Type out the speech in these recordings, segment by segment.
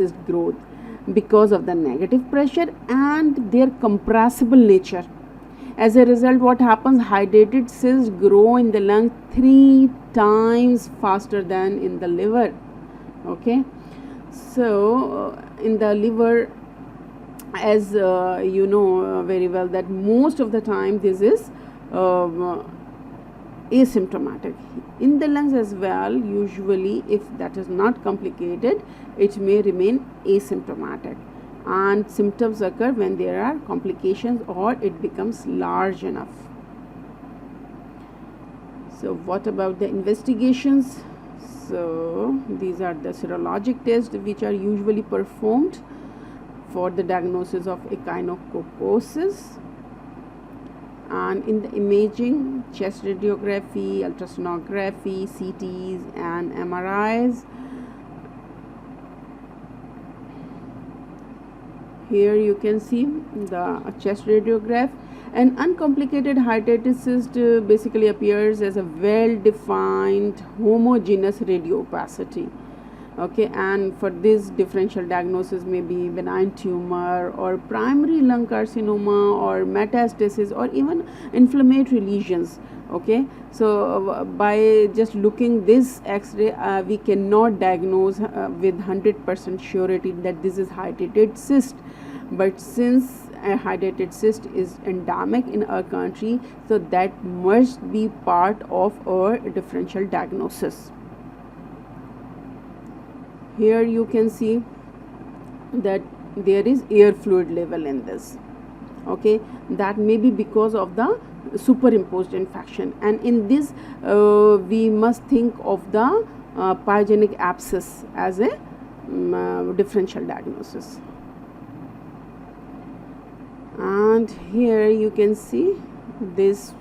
cyst growth because of the negative pressure and their compressible nature. As a result, what happens? Hydatid cysts grow in the lung 3 times faster than in the liver. Okay, so in the liver, as you know very well, that most of the time this is asymptomatic. In the lungs as well, usually if that is not complicated, it may remain asymptomatic, and symptoms occur when there are complications or it becomes large enough. So what about the investigations? So these are the serologic tests which are usually performed for the diagnosis of echinococosis. And in the imaging, chest radiography, ultrasonography, CTs and MRIs. Here you can see the chest radiograph. An uncomplicated hydatid cyst basically appears as a well-defined homogeneous radiopacity. Okay, and for this differential diagnosis may be benign tumor or primary lung carcinoma or metastasis or even inflammatory lesions. Okay, so by just looking this x-ray we cannot diagnose with 100% surety that this is hydatid cyst. But since a hydatid cyst is endemic in our country, so that must be part of our differential diagnosis. Here you can see that there is air fluid level in this. Okay, that may be because of the superimposed infection, and in this we must think of the pyogenic abscess as a differential diagnosis. And here you can see this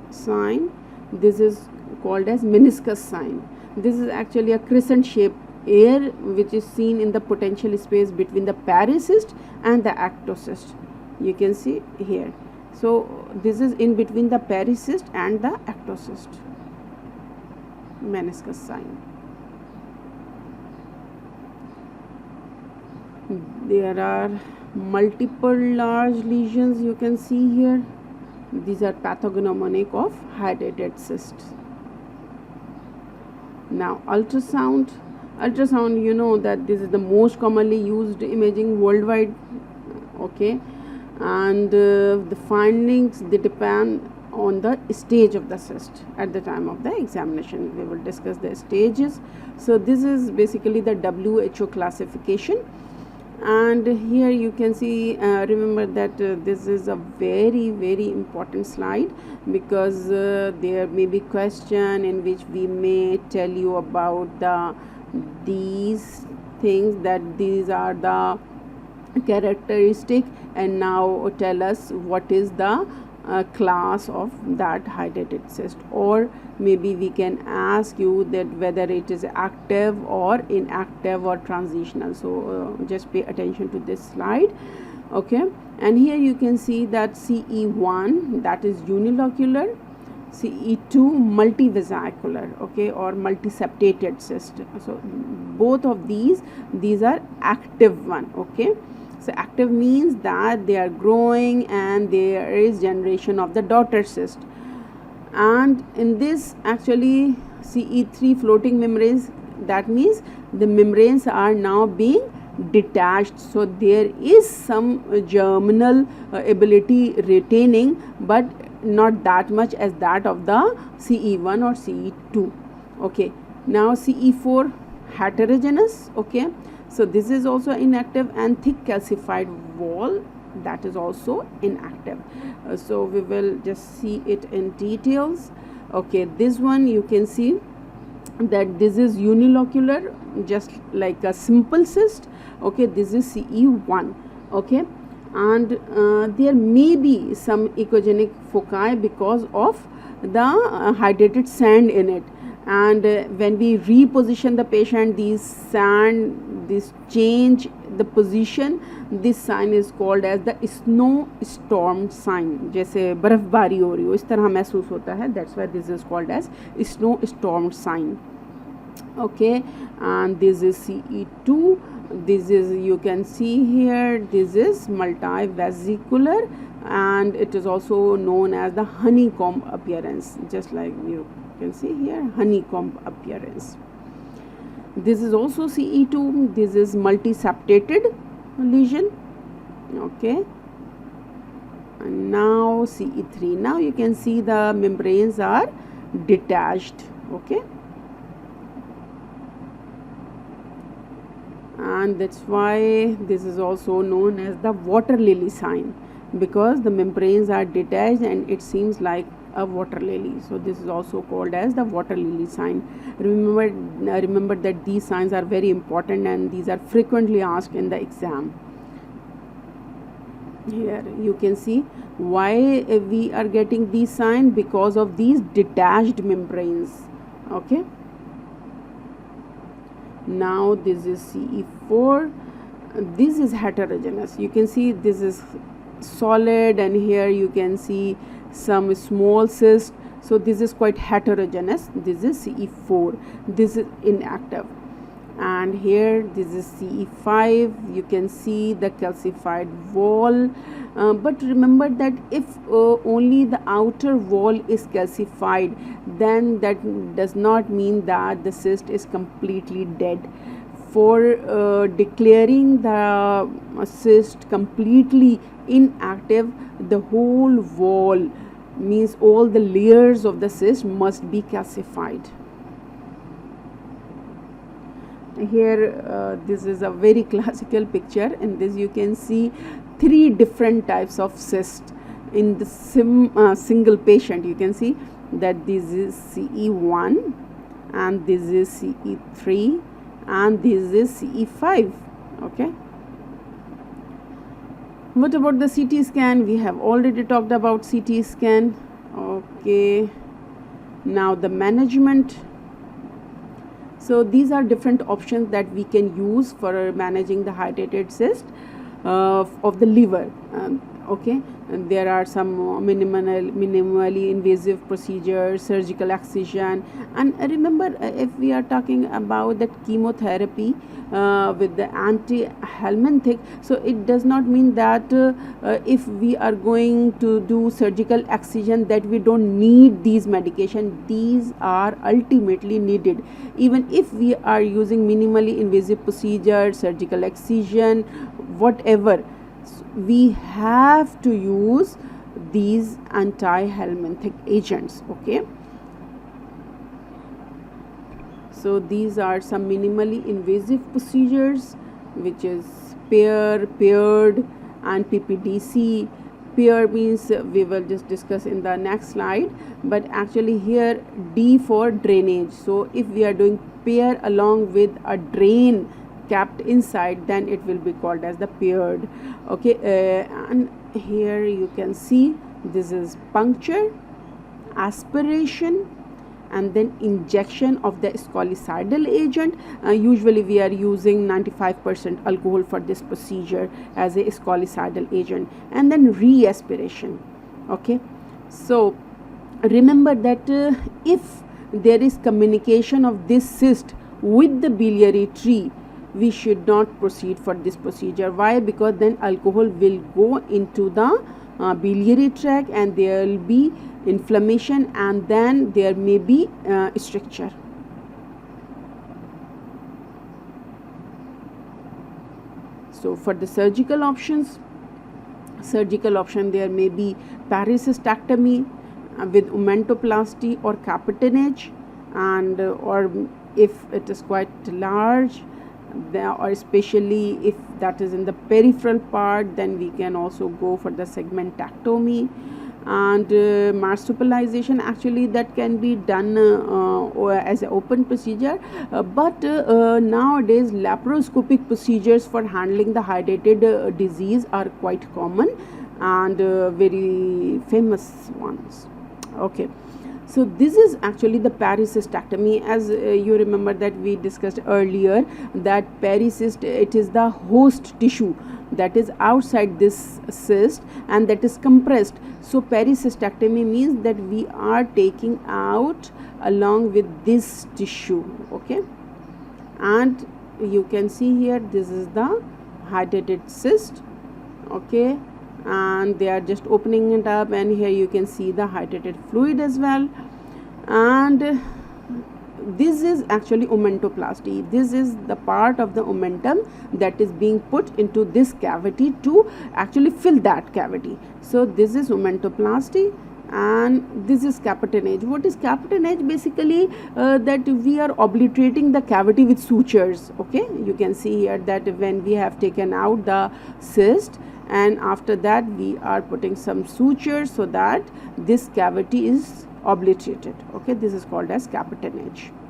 sign. This is called as meniscus sign. This is actually a crescent shape air which is seen in the potential space between the pericyst and the ectocyst. You can see here. So this is in between the pericyst and the ectocyst. Meniscus sign. There are multiple large lesions you can see here. These are pathognomonic of hydatid cyst. Now ultrasound, you know that this is the most commonly used imaging worldwide. Okay, and the findings, they depend on the stage of the cyst at the time of the examination. We will discuss the stages. So this is basically the WHO classification. And here you can see, remember that this is a very important slide, because there may be question in which we may tell you about these things, that these are the characteristic, and now tell us what is the class of that hydatid cyst, or maybe we can ask you that whether it is active or inactive or transitional. So just pay attention to this slide. Okay, and here you can see that CE1, that is unilocular, CE2 multivesicular, okay, or multiseptated cyst. So both of these are active one. Okay, so active means that they are growing and there is generation of the daughter cyst. And in this, actually CE3 floating membranes, that means the membranes are now being detached, so there is some germinal ability retaining, but not that much as that of the CE1 or CE2. Okay, now CE4 heterogeneous. Okay, so this is also inactive, and thick calcified wall, that is also inactive. So we will just see it in details. Okay, this one you can see that this is unilocular, just like a simple cyst. Okay, this is CE1. Okay, and there may be some echogenic foci because of the hydrated sand in it, and when we reposition the patient, these sand, this change the position, this sign is called as the snow storm sign. जैसे बर्फबारी हो रही हो इस तरह महसूस होता है, that's why this is called as snow storm sign. Okay, and this is CE2, This is, you can see here, this is multivesicular, and it is also known as the honeycomb appearance, just like you can see here, honeycomb appearance. This is also CE2. This is multiseptated lesion. Okay, and now CE3. Now you can see the membranes are detached. Okay, and that's why this is also known as the water lily sign, because the membranes are detached and it seems like a water lily. So this is also called as the water lily sign. Remember that these signs are very important and these are frequently asked in the exam. Here you can see why we are getting these signs, because of these detached membranes. Okay, now this is CE4. This is heterogeneous. You can see this is solid, and here you can see some small cyst. So this is quite heterogeneous. This is CE4. This is inactive. And here this is CE5. You can see the calcified wall, but remember that if only the outer wall is calcified, then that does not mean that the cyst is completely dead. For declaring the cyst completely inactive, the whole wall, means all the layers of the cyst, must be calcified. Here this is a very classical picture. In this you can see 3 different types of cyst in the single patient. You can see that this is CE1, and this is CE3, and this is CE5. Okay, what about the CT scan? We have already talked about CT scan. Okay, now the management. So these are different options that we can use for managing the hydatid cyst of the liver. Okay, and there are some minimally invasive procedures, surgical excision, and remember, if we are talking about that chemotherapy with the anti-helminthic, so it does not mean that if we are going to do surgical excision that we don't need these medication. These are ultimately needed. Even if we are using minimally invasive procedure, surgical excision, whatever, we have to use these anti-helminthic agents. Okay, so these are some minimally invasive procedures, which is paired, and PPDC. Pair means we will just discuss in the next slide, but actually here D for drainage. So if we are doing pair along with a drain kept inside, then it will be called as the paired. Okay, and here you can see this is puncture, aspiration, and then injection of the scolicidal agent. Usually we are using 95% alcohol for this procedure as a scolicidal agent, and then re-aspiration. Okay, so remember that if there is communication of this cyst with the biliary tree, we should not proceed for this procedure. Why? Because then alcohol will go into the biliary tract, and there will be inflammation, and then there may be stricture. So for the surgical option, there may be paracystectomy with omentoplasty or capitanage, and or if it is quite large, or especially if that is in the peripheral part, then we can also go for the segmentectomy. And marsupialization, actually that can be done as an open procedure, but nowadays laparoscopic procedures for handling the hydatid disease are quite common and very famous ones. Okay, so this is actually the paracystectomy. As you remember that we discussed earlier that pericyst, it is the host tissue that is outside this cyst and that is compressed. So pericystectomy means that we are taking out along with this tissue. Okay, and you can see here, this is the hydatid cyst, okay, and they are just opening it up, and here you can see the hydatid fluid as well. And this is actually omentoplasty. This is the part of the omentum that is being put into this cavity to actually fill that cavity. So this is omentoplasty, and this is capitanage. What is capitanage? Basically that we are obliterating the cavity with sutures, okay. You can see here that when we have taken out the cyst, and after that we are putting some sutures so that this cavity is obliterated, okay. This is called as capitanage.